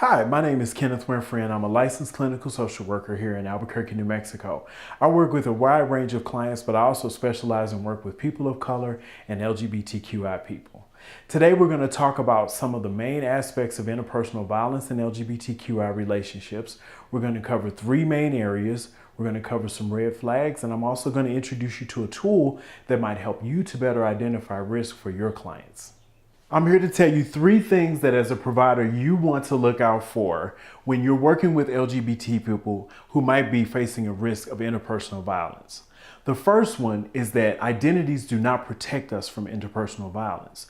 Hi, my name is Kenneth Winfrey and I'm a licensed clinical social worker here in Albuquerque, New Mexico. I work with a wide range of clients, but I also specialize in work with people of color and LGBTQI people. Today we're going to talk about some of the main aspects of interpersonal violence in LGBTQI relationships. We're going to cover three main areas. We're going to cover some red flags, and I'm also going to introduce you to a tool that might help you to better identify risk for your clients. I'm here to tell you three things that as a provider you want to look out for when you're working with LGBT people who might be facing a risk of interpersonal violence. The first one is that identities do not protect us from interpersonal violence.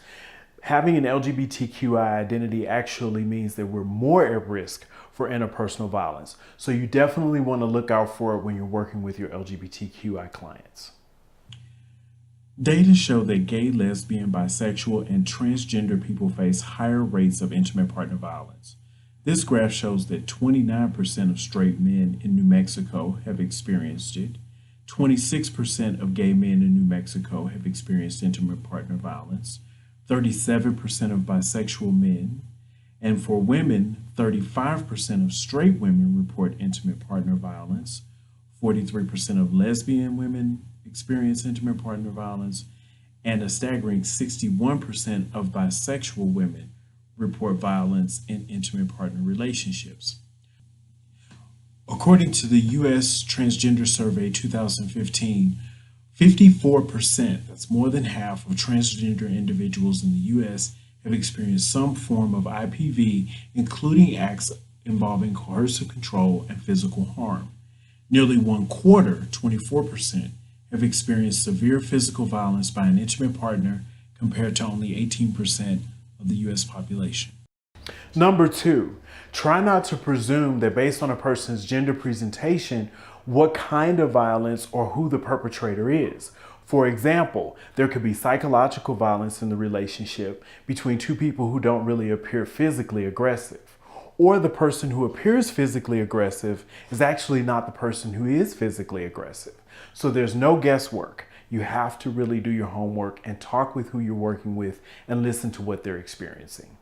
Having an LGBTQI identity actually means that we're more at risk for interpersonal violence. So you definitely want to look out for it when you're working with your LGBTQI clients. Data show that gay, lesbian, bisexual, and transgender people face higher rates of intimate partner violence. This graph shows that 29% of straight men in New Mexico have experienced it, 26% of gay men in New Mexico have experienced intimate partner violence, 37% of bisexual men, and for women, 35% of straight women report intimate partner violence, 43% of lesbian women experience intimate partner violence, and a staggering 61% of bisexual women report violence in intimate partner relationships. According to the U.S. Transgender Survey 2015, 54%, that's more than half of transgender individuals in the U.S., have experienced some form of IPV, including acts involving coercive control and physical harm. Nearly one quarter, 24%, have experienced severe physical violence by an intimate partner compared to only 18% of the U.S. population. Number two, try not to presume that based on a person's gender presentation, what kind of violence or who the perpetrator is. For example, there could be psychological violence in the relationship between two people who don't really appear physically aggressive. Or the person who appears physically aggressive is actually not the person who is physically aggressive. So there's no guesswork. You have to really do your homework and talk with who you're working with and listen to what they're experiencing.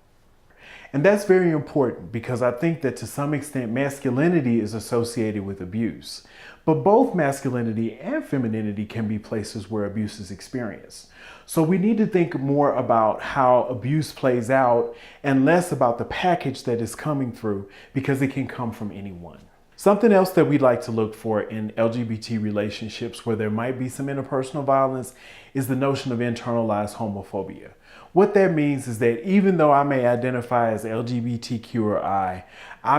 And that's very important because I think that to some extent masculinity is associated with abuse. But both masculinity and femininity can be places where abuse is experienced. So we need to think more about how abuse plays out and less about the package that is coming through because it can come from anyone. Something else that we'd like to look for in LGBT relationships where there might be some interpersonal violence is the notion of internalized homophobia. What that means is that even though I may identify as LGBTQ or I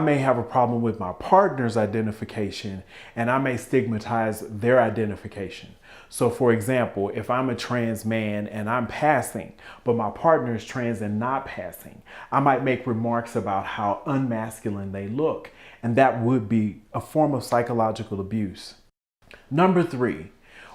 may have a problem with my partner's identification and I may stigmatize their identification. So for example, if I'm a trans man and I'm passing, but my partner is trans and not passing, I might make remarks about how unmasculine they look, and that would be a form of psychological abuse. Number three,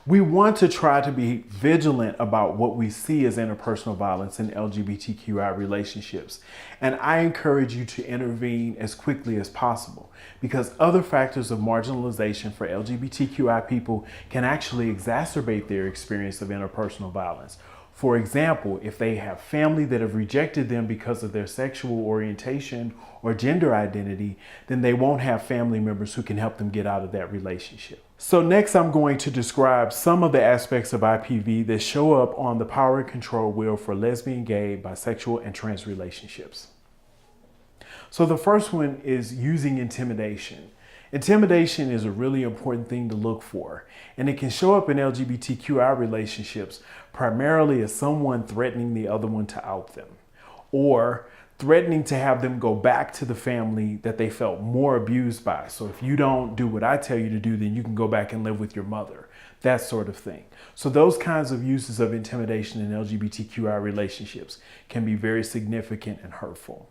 we want to try to be vigilant about what we see as interpersonal violence in LGBTQI relationships. And I encourage you to intervene as quickly as possible because other factors of marginalization for LGBTQI people can actually exacerbate their experience of interpersonal violence. For example, if they have family that have rejected them because of their sexual orientation or gender identity, then they won't have family members who can help them get out of that relationship. So next I'm going to describe some of the aspects of IPV that show up on the power and control wheel for lesbian, gay, bisexual, and trans relationships. So the first one is using intimidation. Intimidation is a really important thing to look for, and it can show up in LGBTQI relationships primarily as someone threatening the other one to out them, or threatening to have them go back to the family that they felt more abused by. So if you don't do what I tell you to do, then you can go back and live with your mother, that sort of thing. So those kinds of uses of intimidation in LGBTQI relationships can be very significant and hurtful.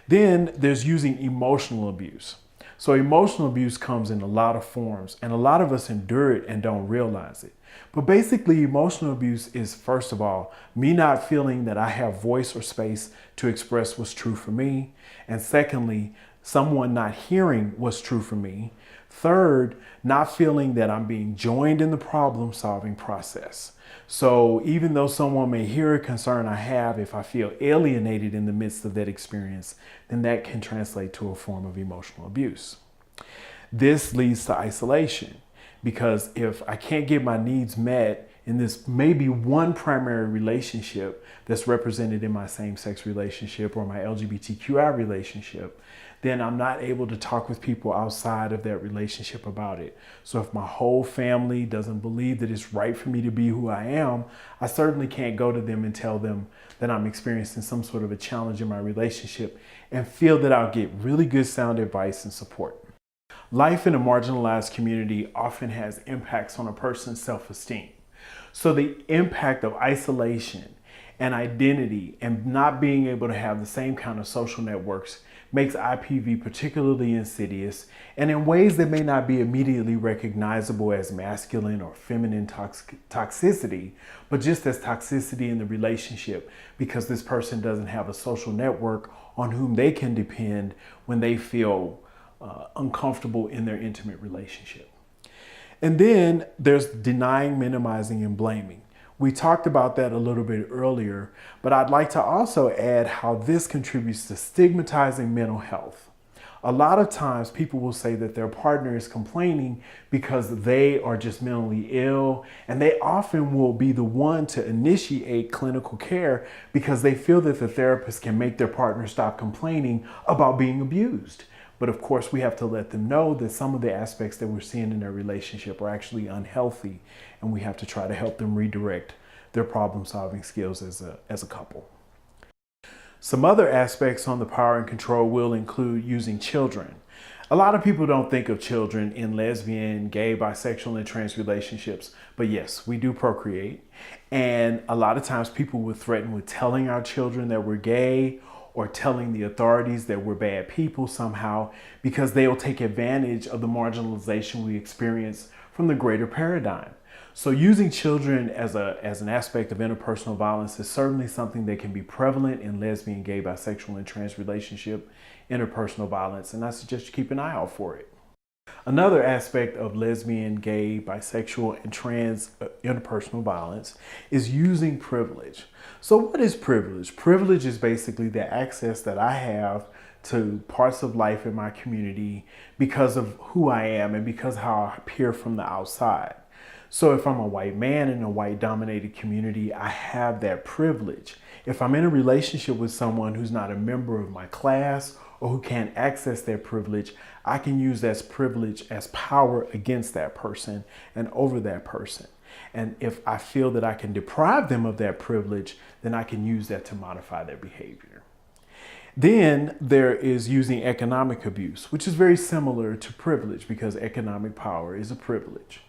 Then there's using emotional abuse. So emotional abuse comes in a lot of forms, and a lot of us endure it and don't realize it. But basically, emotional abuse is, first of all, me not feeling that I have voice or space to express what's true for me. And secondly, someone not hearing what's true for me. Third, not feeling that I'm being joined in the problem-solving process. So even though someone may hear a concern I have, if I feel alienated in the midst of that experience, then that can translate to a form of emotional abuse. This leads to isolation, because if I can't get my needs met in this maybe one primary relationship that's represented in my same-sex relationship or my LGBTQI relationship, then I'm not able to talk with people outside of that relationship about it. So if my whole family doesn't believe that it's right for me to be who I am, I certainly can't go to them and tell them that I'm experiencing some sort of a challenge in my relationship and feel that I'll get really good sound advice and support. Life in a marginalized community often has impacts on a person's self-esteem. So the impact of isolation and identity and not being able to have the same kind of social networks makes IPV particularly insidious and in ways that may not be immediately recognizable as masculine or feminine toxicity, but just as toxicity in the relationship, because this person doesn't have a social network on whom they can depend when they feel uncomfortable in their intimate relationship. And then there's denying, minimizing, and blaming. We talked about that a little bit earlier, but I'd like to also add how this contributes to stigmatizing mental health. A lot of times people will say that their partner is complaining because they are just mentally ill, and they often will be the one to initiate clinical care because they feel that the therapist can make their partner stop complaining about being abused. But of course, we have to let them know that some of the aspects that we're seeing in their relationship are actually unhealthy, and we have to try to help them redirect their problem-solving skills as a couple. Some other aspects on the power and control will include using children. A lot of people don't think of children in lesbian, gay, bisexual, and trans relationships, but yes, we do procreate. And a lot of times people will threaten with telling our children that we're gay, or telling the authorities that we're bad people somehow, because they'll take advantage of the marginalization we experience from the greater paradigm. So using children as an aspect of interpersonal violence is certainly something that can be prevalent in lesbian, gay, bisexual, and trans relationship interpersonal violence, and I suggest you keep an eye out for it. Another aspect of lesbian, gay, bisexual, and trans interpersonal violence is using privilege. So what is privilege? Privilege is basically the access that I have to parts of life in my community because of who I am and because how I appear from the outside. So if I'm a white man in a white dominated community, I have that privilege. If I'm in a relationship with someone who's not a member of my class or who can't access their privilege, I can use that privilege as power against that person and over that person. And if I feel that I can deprive them of that privilege, then I can use that to modify their behavior. Then there is using economic abuse, which is very similar to privilege because economic power is a privilege.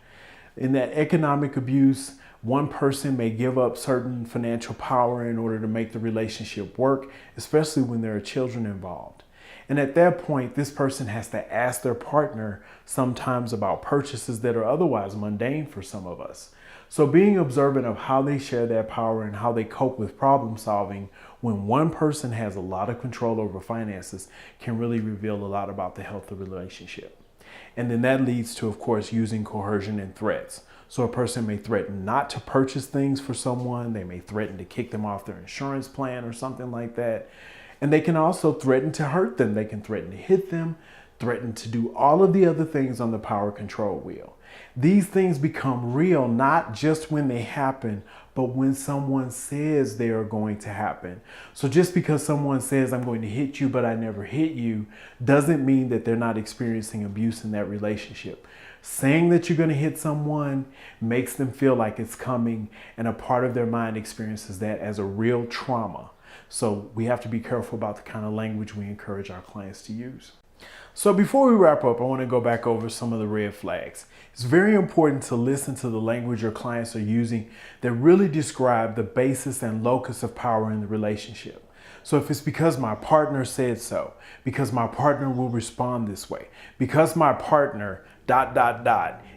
In that economic abuse, one person may give up certain financial power in order to make the relationship work, especially when there are children involved. And at that point, this person has to ask their partner sometimes about purchases that are otherwise mundane for some of us. So being observant of how they share that power and how they cope with problem solving when one person has a lot of control over finances can really reveal a lot about the health of the relationship. And then that leads to, of course, using coercion and threats. So a person may threaten not to purchase things for someone. They may threaten to kick them off their insurance plan or something like that. And they can also threaten to hurt them. They can threaten to hit them, threaten to do all of the other things on the power control wheel. These things become real not just when they happen, but when someone says they are going to happen. So just because someone says, I'm going to hit you, but I never hit you, doesn't mean that they're not experiencing abuse in that relationship. Saying that you're going to hit someone makes them feel like it's coming, and a part of their mind experiences that as a real trauma. So we have to be careful about the kind of language we encourage our clients to use. So before we wrap up, I want to go back over some of the red flags. It's very important to listen to the language your clients are using that really describe the basis and locus of power in the relationship. So if it's because my partner said so, because my partner will respond this way, because my partner ...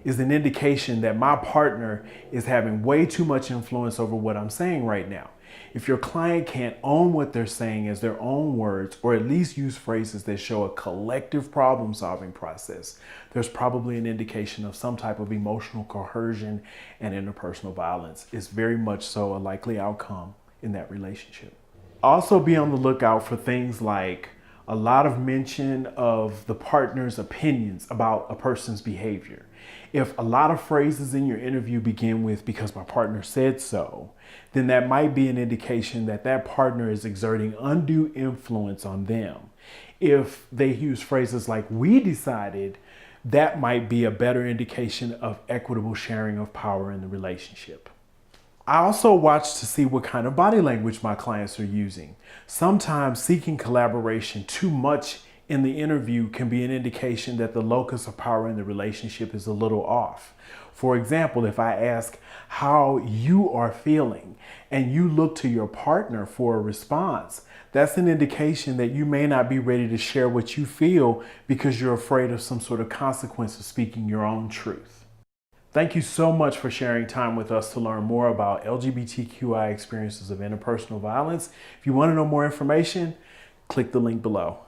is an indication that my partner is having way too much influence over what I'm saying right now. If your client can't own what they're saying as their own words, or at least use phrases that show a collective problem solving process, there's probably an indication of some type of emotional coercion and interpersonal violence. It's very much so a likely outcome in that relationship. Also be on the lookout for things like a lot of mention of the partner's opinions about a person's behavior. If a lot of phrases in your interview begin with "because my partner said so," then that might be an indication that that partner is exerting undue influence on them. If they use phrases like "we decided," that might be a better indication of equitable sharing of power in the relationship. I also watch to see what kind of body language my clients are using. Sometimes seeking collaboration too much in the interview can be an indication that the locus of power in the relationship is a little off. For example, if I ask how you are feeling and you look to your partner for a response, that's an indication that you may not be ready to share what you feel because you're afraid of some sort of consequence of speaking your own truth. Thank you so much for sharing time with us to learn more about LGBTQI experiences of interpersonal violence. If you want to know more information, click the link below.